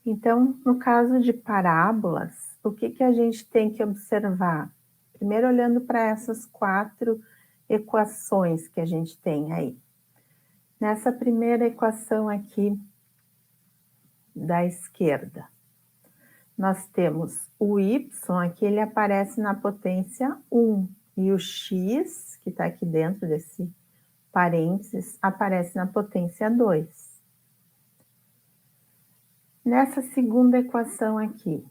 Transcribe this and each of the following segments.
Então, no caso de parábolas, o que a gente tem que observar? Primeiro, olhando para essas 4 equações que a gente tem aí. Nessa primeira equação aqui da esquerda, nós temos o y, aqui ele aparece na potência 1, e o x, que está aqui dentro desse parênteses, aparece na potência 2. Nessa segunda equação aqui,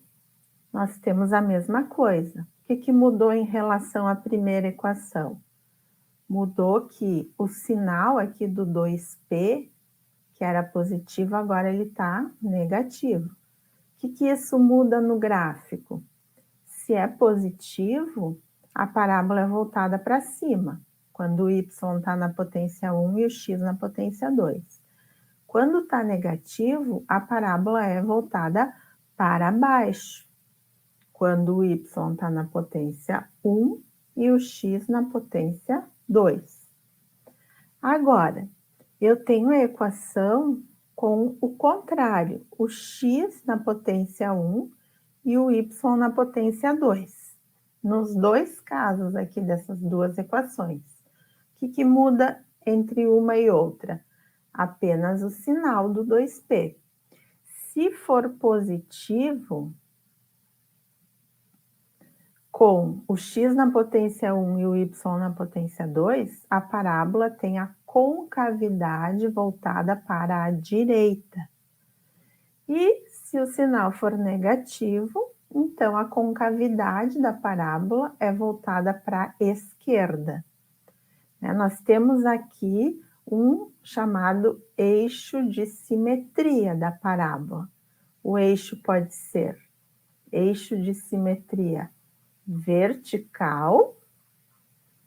nós temos a mesma coisa. O que mudou em relação à primeira equação? Mudou que o sinal aqui do 2p, que era positivo, agora ele está negativo. O que isso muda no gráfico? Se é positivo, a parábola é voltada para cima, quando o y está na potência 1 e o x na potência 2. Quando está negativo, a parábola é voltada para baixo, quando o y está na potência 1 e o x na potência 2. Agora, eu tenho a equação com o contrário, o x na potência 1 e o y na potência 2. Nos dois casos aqui dessas duas equações. O que muda entre uma e outra? Apenas o sinal do 2p. Se for positivo, com o x na potência 1 e o y na potência 2, a parábola tem a concavidade voltada para a direita. E se o sinal for negativo, então a concavidade da parábola é voltada para a esquerda. Nós temos aqui um chamado eixo de simetria da parábola. O eixo pode ser eixo de simetria vertical.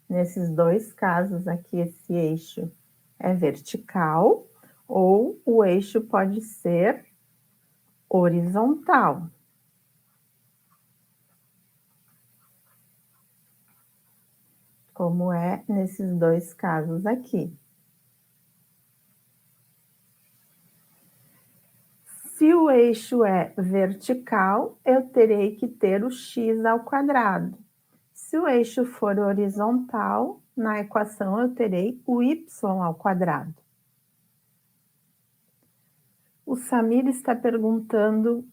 Nesses dois casos aqui, esse eixo é vertical, ou o eixo pode ser horizontal. Como é nesses dois casos aqui. Se o eixo é vertical, eu terei que ter o x ao quadrado. Se o eixo for horizontal, na equação eu terei o y ao quadrado. O Samir está perguntando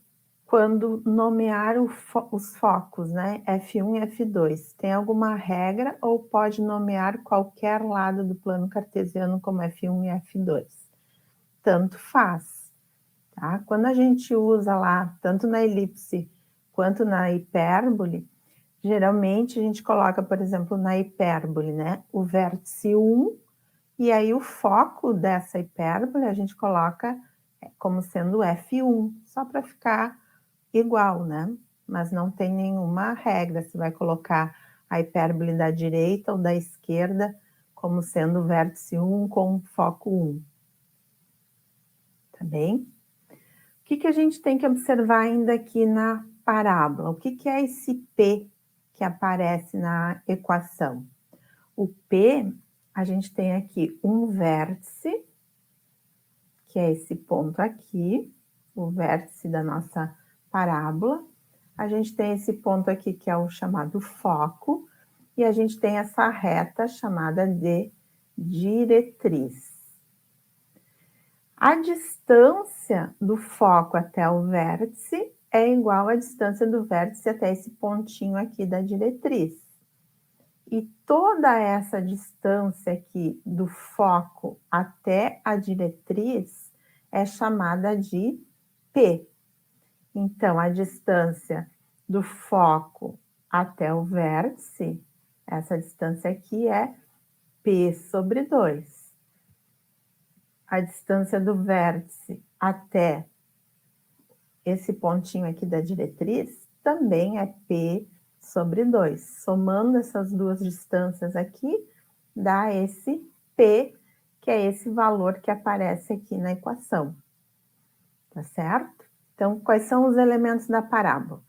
quando nomear os focos, né? F1 e F2. Tem alguma regra ou pode nomear qualquer lado do plano cartesiano como F1 e F2? Tanto faz. Tá? Quando a gente usa lá, tanto na elipse quanto na hipérbole, geralmente a gente coloca, por exemplo, na hipérbole, né, o vértice 1, e aí o foco dessa hipérbole a gente coloca como sendo F1, só para ficar igual, né? Mas não tem nenhuma regra se vai colocar a hipérbole da direita ou da esquerda como sendo o vértice 1 com foco 1. Tá bem? O que a gente tem que observar ainda aqui na parábola? O que é esse P que aparece na equação? O P, a gente tem aqui um vértice, que é esse ponto aqui, o vértice da nossa parábola. A gente tem esse ponto aqui que é o chamado foco, e a gente tem essa reta chamada de diretriz. A distância do foco até o vértice é igual à distância do vértice até esse pontinho aqui da diretriz. E toda essa distância aqui do foco até a diretriz é chamada de P. Então, a distância do foco até o vértice, essa distância aqui é P sobre 2. A distância do vértice até esse pontinho aqui da diretriz também é P sobre 2. Somando essas duas distâncias aqui, dá esse P, que é esse valor que aparece aqui na equação. Tá certo? Então, quais são os elementos da parábola?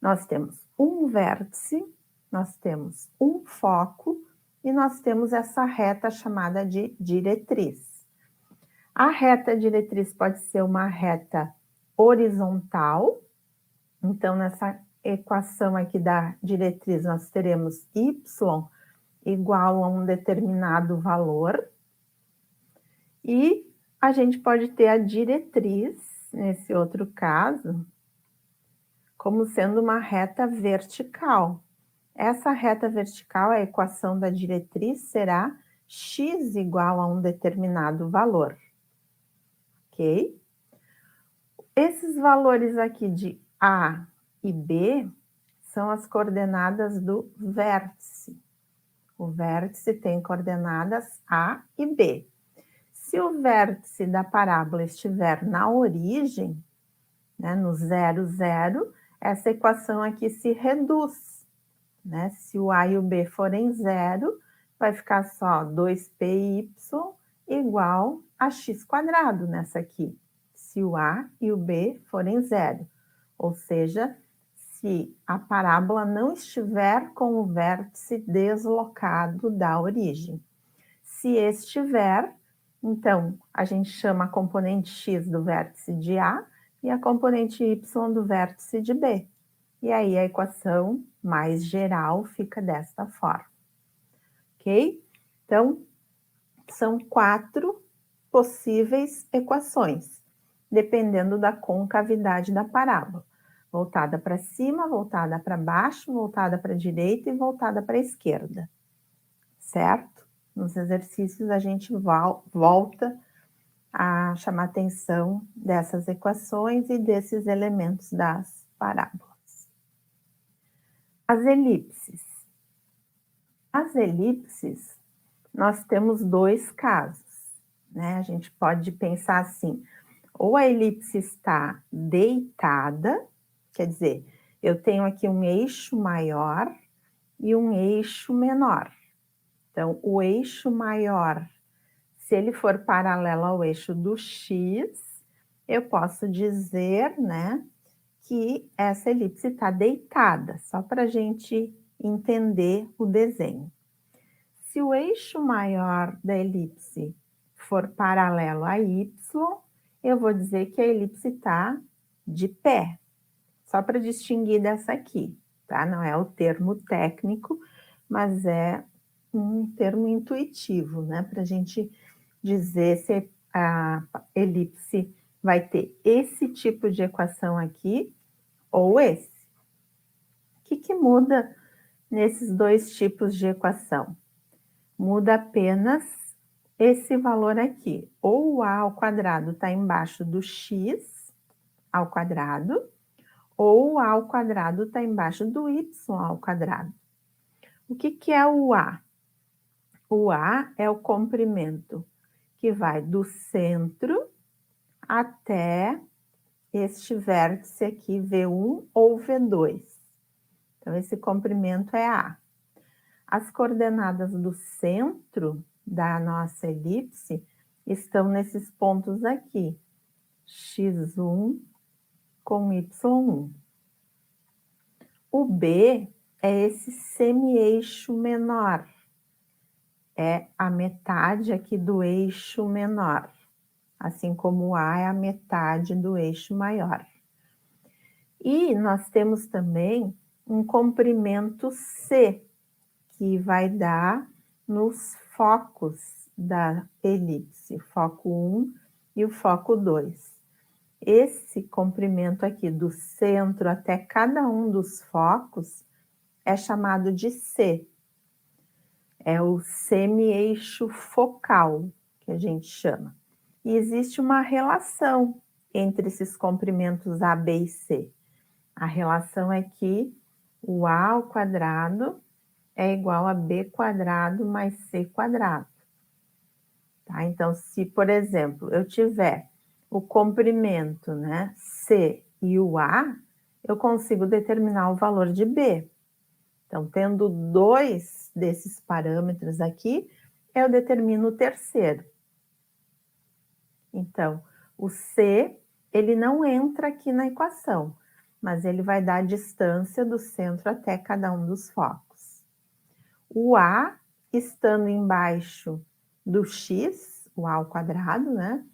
Nós temos um vértice, nós temos um foco e nós temos essa reta chamada de diretriz. A reta diretriz pode ser uma reta horizontal. Então, nessa equação aqui da diretriz, nós teremos y igual a um determinado valor. E a gente pode ter a diretriz, nesse outro caso, como sendo uma reta vertical. Essa reta vertical, a equação da diretriz, será x igual a um determinado valor. Ok? Esses valores aqui de A e B são as coordenadas do vértice. O vértice tem coordenadas A e B. Se o vértice da parábola estiver na origem, né, no 0, 0, essa equação aqui se reduz. Né? Se o A e o B forem 0, vai ficar só 2πy igual a x² nessa aqui. Se o A e o B forem 0. Ou seja, se a parábola não estiver com o vértice deslocado da origem. Se estiver, então, a gente chama a componente x do vértice de A e a componente y do vértice de B. E aí a equação mais geral fica desta forma. Ok? Então, são 4 possíveis equações, dependendo da concavidade da parábola. Voltada para cima, voltada para baixo, voltada para a direita e voltada para a esquerda. Certo? Nos exercícios a gente volta a chamar atenção dessas equações e desses elementos das parábolas. As elipses. As elipses, nós temos 2 casos, né? A gente pode pensar assim, ou a elipse está deitada, quer dizer, eu tenho aqui um eixo maior e um eixo menor. Então, o eixo maior, se ele for paralelo ao eixo do x, eu posso dizer, né, que essa elipse está deitada, só para a gente entender o desenho. Se o eixo maior da elipse for paralelo a y, eu vou dizer que a elipse está de pé, só para distinguir dessa aqui, tá? Não é o termo técnico, mas é um termo intuitivo, né? Para a gente dizer se a elipse vai ter esse tipo de equação aqui ou esse. O que muda nesses 2 tipos de equação? Muda apenas esse valor aqui. Ou o a ao quadrado está embaixo do x ao quadrado, ou o a ao quadrado está embaixo do y ao quadrado. O que é o a? O a é o comprimento que vai do centro até este vértice aqui, V1 ou V2. Então, esse comprimento é A. As coordenadas do centro da nossa elipse estão nesses pontos aqui, x1 com y1. O B é esse semi-eixo menor, é a metade aqui do eixo menor, assim como o A é a metade do eixo maior. E nós temos também um comprimento C, que vai dar nos focos da elipse, foco 1 e o foco 2. Esse comprimento aqui do centro até cada um dos focos é chamado de C. É o semi-eixo focal, que a gente chama. E existe uma relação entre esses comprimentos A, B e C. A relação é que o A ao quadrado é igual a B² mais C². Tá? Então, se, por exemplo, eu tiver o comprimento, né, C e o A, eu consigo determinar o valor de B. Então, tendo 2 desses parâmetros aqui, eu determino o terceiro. Então, o C, ele não entra aqui na equação, mas ele vai dar a distância do centro até cada um dos focos. O A, estando embaixo do x, o A ao quadrado, né?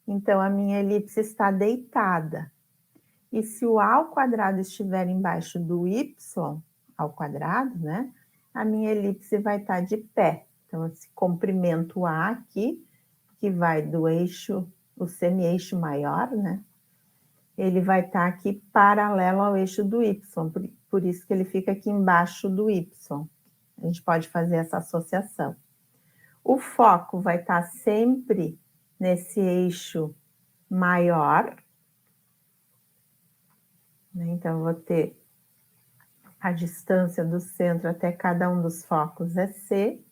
Então, a minha elipse está deitada. E se o a ao quadrado estiver embaixo do y ao quadrado, né, a minha elipse vai estar de pé. Então, esse comprimento A aqui, que vai do eixo, o semi-eixo maior, né, ele vai estar aqui paralelo ao eixo do y, por isso que ele fica aqui embaixo do y. A gente pode fazer essa associação. O foco vai estar sempre nesse eixo maior, né? Então, eu vou ter a distância do centro até cada um dos focos é C,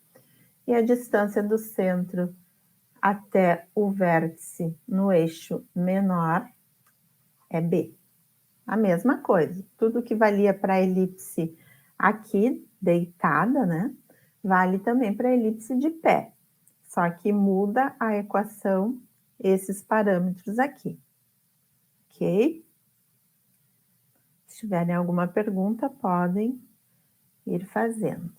e a distância do centro até o vértice no eixo menor é B. A mesma coisa, tudo que valia para a elipse aqui, deitada, né, vale também para a elipse de pé. Só que muda a equação, esses parâmetros aqui. Ok? Se tiverem alguma pergunta, podem ir fazendo.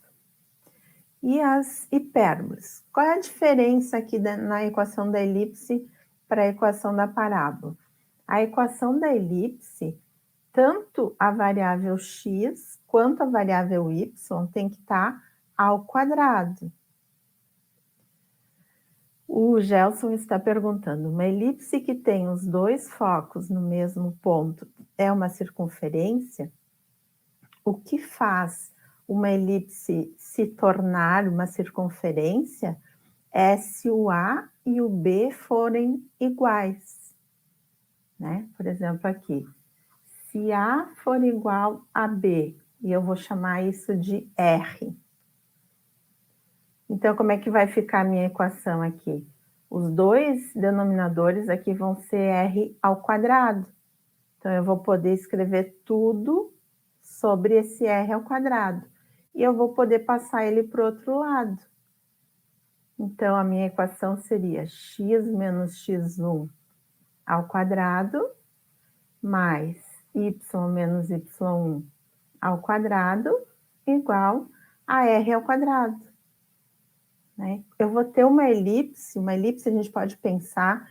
E as hipérboles? Qual é a diferença aqui na equação da elipse para a equação da parábola? A equação da elipse, tanto a variável x quanto a variável y tem que estar ao quadrado. O Gelson está perguntando, uma elipse que tem os dois focos no mesmo ponto é uma circunferência? O que faz uma elipse se tornar uma circunferência é se o A e o B forem iguais, né? Por exemplo, aqui, se A for igual a B, e eu vou chamar isso de R. Então, como é que vai ficar a minha equação aqui? Os dois denominadores aqui vão ser R ao quadrado. Então, eu vou poder escrever tudo sobre esse R ao quadrado. E eu vou poder passar ele para o outro lado. Então, a minha equação seria x menos x1 ao quadrado mais y menos y1 ao quadrado igual a r ao quadrado. Né? Eu vou ter uma elipse a gente pode pensar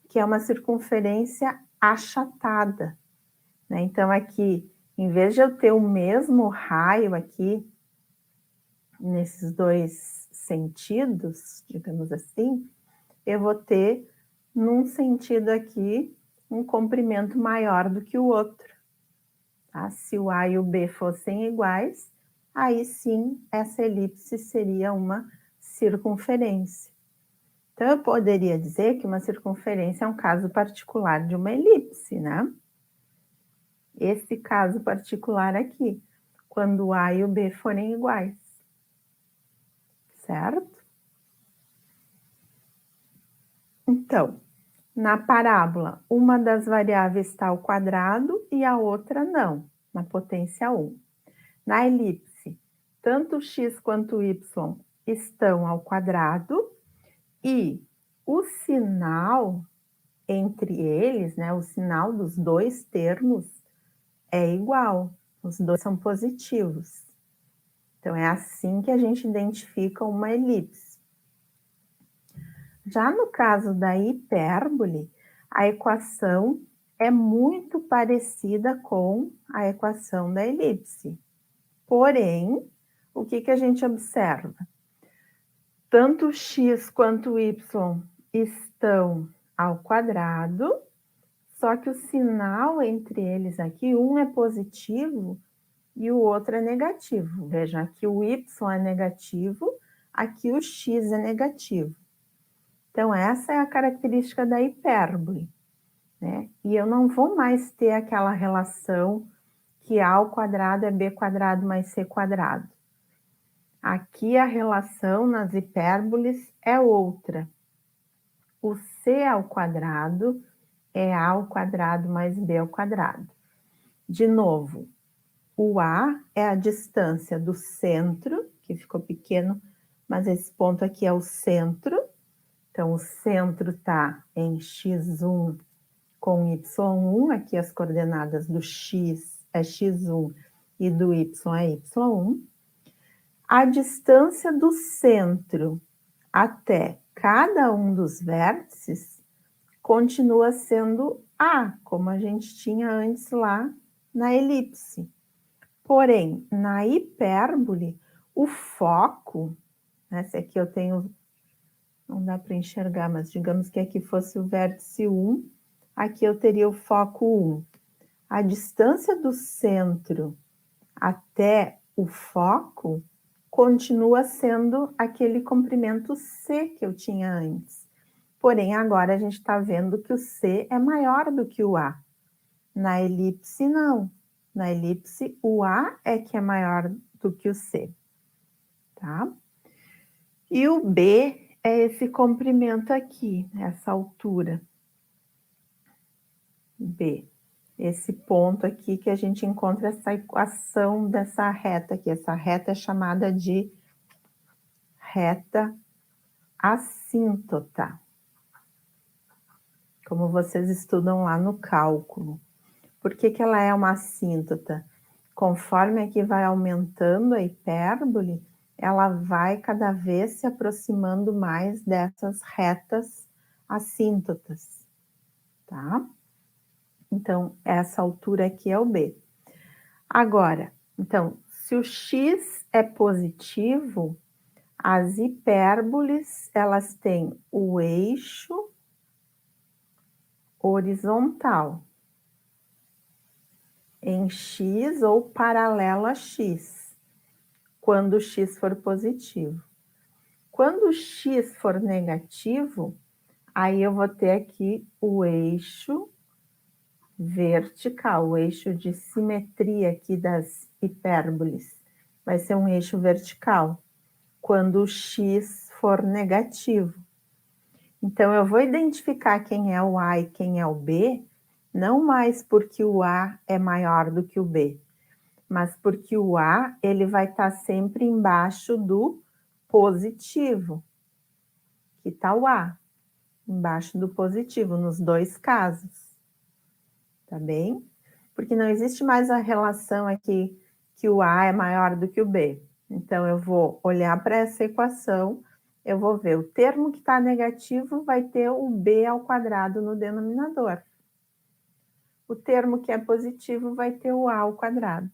que é uma circunferência achatada. Né? Então, aqui, em vez de eu ter o mesmo raio aqui, nesses dois sentidos, digamos assim, eu vou ter, num sentido aqui, um comprimento maior do que o outro. Tá? Se o A e o B fossem iguais, aí sim, essa elipse seria uma circunferência. Então, eu poderia dizer que uma circunferência é um caso particular de uma elipse, né? Esse caso particular aqui, quando o A e o B forem iguais. Certo? Então, na parábola, uma das variáveis está ao quadrado e a outra não, na potência 1. Na elipse, tanto x quanto y estão ao quadrado e o sinal entre eles, né, o sinal dos dois termos é igual, os dois são positivos. Então, é assim que a gente identifica uma elipse. Já no caso da hipérbole, a equação é muito parecida com a equação da elipse. Porém, o que a gente observa? Tanto x quanto y estão ao quadrado, só que o sinal entre eles aqui, um é positivo e o outro é negativo. Vejam, aqui o y é negativo, aqui o x é negativo. Então, essa é a característica da hipérbole, né? E eu não vou mais ter aquela relação que a ao quadrado é b quadrado mais c quadrado. Aqui a relação nas hipérboles é outra. O c ao quadrado é a ao quadrado mais b ao quadrado. De novo, o a é a distância do centro, que ficou pequeno, mas esse ponto aqui é o centro. Então, o centro está em x1 com y1, aqui as coordenadas do x é x1 e do y é y1. A distância do centro até cada um dos vértices continua sendo A, como a gente tinha antes lá na elipse. Porém, na hipérbole, o foco, né, se aqui eu tenho, não dá para enxergar, mas digamos que aqui fosse o vértice 1, aqui eu teria o foco 1. A distância do centro até o foco continua sendo aquele comprimento C que eu tinha antes. Porém, agora a gente está vendo que o C é maior do que o A. Na elipse, não. Na elipse, o A é que é maior do que o C. Tá? E o B é esse comprimento aqui, essa altura. B. Esse ponto aqui que a gente encontra essa equação dessa reta aqui. Essa reta é chamada de reta assíntota, como vocês estudam lá no cálculo. Por que que ela é uma assíntota? Conforme aqui vai aumentando a hipérbole, ela vai cada vez se aproximando mais dessas retas assíntotas, tá? Então, essa altura aqui é o B. Agora, então, se o x é positivo, as hipérboles, elas têm o eixo horizontal em x ou paralelo a x, quando o x for positivo. Quando o x for negativo, aí eu vou ter aqui o eixo vertical, o eixo de simetria aqui das hipérboles. Vai ser um eixo vertical, quando o x for negativo. Então, eu vou identificar quem é o A e quem é o B, não mais porque o A é maior do que o B, mas porque o A ele vai estar sempre embaixo do positivo. Aqui está o A, embaixo do positivo, nos dois casos. Tá bem? Porque não existe mais a relação aqui que o A é maior do que o B. Então, eu vou olhar para essa equação, eu vou ver o termo que está negativo vai ter o B ao quadrado no denominador. O termo que é positivo vai ter o A ao quadrado.